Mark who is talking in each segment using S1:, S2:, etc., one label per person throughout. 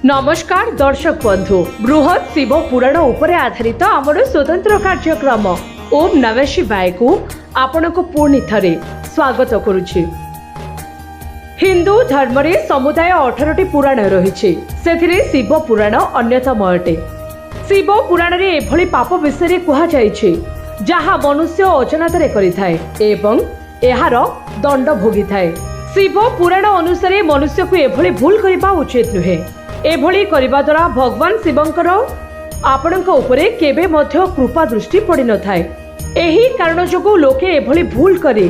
S1: नमस्कार दर्शक बंधु बृहत शिव पुराण उपरे आधारित आमर स्वतंत्र कार्यक्रम ओम नमः शिवाय को आपण को पुणी थरे स्वागत करुछि। हिंदू धर्म रे समुदाय 18टी पुराण रहिछि, सेथिरे शिव पुराण अन्यतम अटे। शिव पुराण रे एभली पाप विषय रे कुहा जाइछि जहा मनुष्य अजनतरे करिथाय एवं एहार दंड भोगिथाय। शिव पुराण अनुसार मनुष्य को एभली भूल करिबा उचित नुहे। एभली करिबा द्वारा भगवान शिवंकर आपणक उपरे केबे मध्य कृपा दृष्टि पड़ी न थाए। एही कारण जोगु लोके एभली भूल करी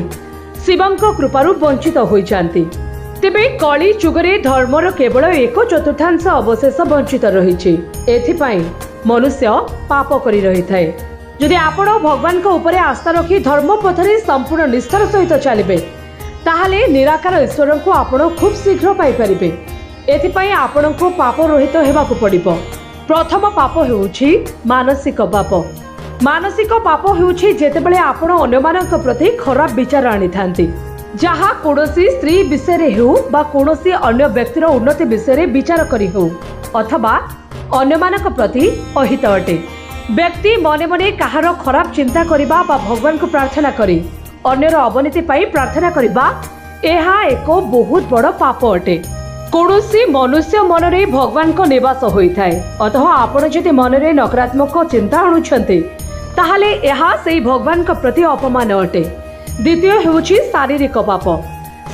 S1: शिवंक कृपारु वंचित होई जांती। तेबे कली जुगरे धर्मर केवल 1/4 अवशेष वंचित रहिछि। एथिपाई मनुष्य पाप करी रही थाए। जदि आपण भगवान को उपरे आस्था रखी धर्म पथरे संपूर्ण निष्ठार सहित चलिबे ताहाले निराकार ईश्वर को आपण खूब शीघ्र पाई परिबे। एथिपाई आपण को पाप रहित हेबाकु पड़िबो। प्रथम पाप हेउछि मानसिक पाप। मानसिक पाप हेउछि जेतेबेले आपण अन्यमानक प्रति खराब विचार आनी थांती, जहा कोनोसी स्त्री विषय रे हेउ बा कोनोसी अन्य व्यक्तिर उन्नति विषय रे विचार करी हेउ अथवा अन्यमानक प्रति अहित अटे। व्यक्ति मने मने काहार खराब चिंता करिबा बा भगवान को प्रार्थना करी अन्यर अवनति पाई प्रार्थना करिबा एहा एक बहुत बड़ पाप अटे। कौनसी मनुष्य मनरे भगवान को निवास होइथाय, अतः आपण जदि मनरे नकारात्मक चिंता आणुछन्ते ताहाले एहा सेई भगवान को प्रति अपमान अटे। द्वितीय हेउछि शारीरिक पाप।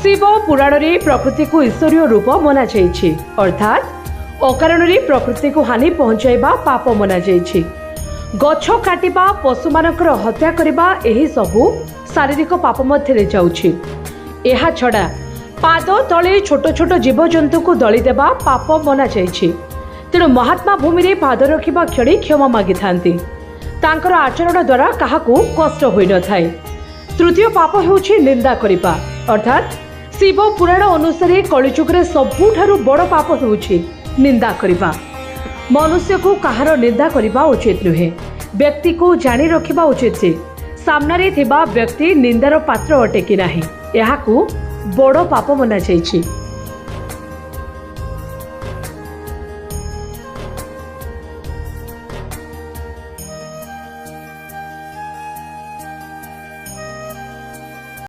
S1: शिव पुराण रे प्रकृति को ईश्वरीय रूप मना जाइछि, अर्थात अकारण रे प्रकृति को हानि पहुंचाइबा पाप मना जाइछि। गछ काटिबा, पशु मानकर हत्या करिबा एही सबु शारीरिक पाप मध्य जाउछि। एहा छडा पाद तले छोट छोट जीवजंतु को दली देबा पाप मना जाइछि। तेणु महात्मा भूमि रे पाद रखिबा क्षणी क्षमा मागी थांती, तांकर आचरण द्वारा काहाकू कष्ट होई न थाए। तृतीय पाप हेउछि निंदा करिबा, अर्थात शिव पुराण अनुसार कलिजुग रे सबुठारु बड़ पाप हेउछि निंदा करिबा। मनुष्य को काहार निंदा करिबा उचित नुहे। व्यक्ति को जानी रखिबा उचित जे सामने रे थिबा व्यक्ति निंदार पात्र अटे कि नाही, एहाकू बड़ पाप मना जाइछि।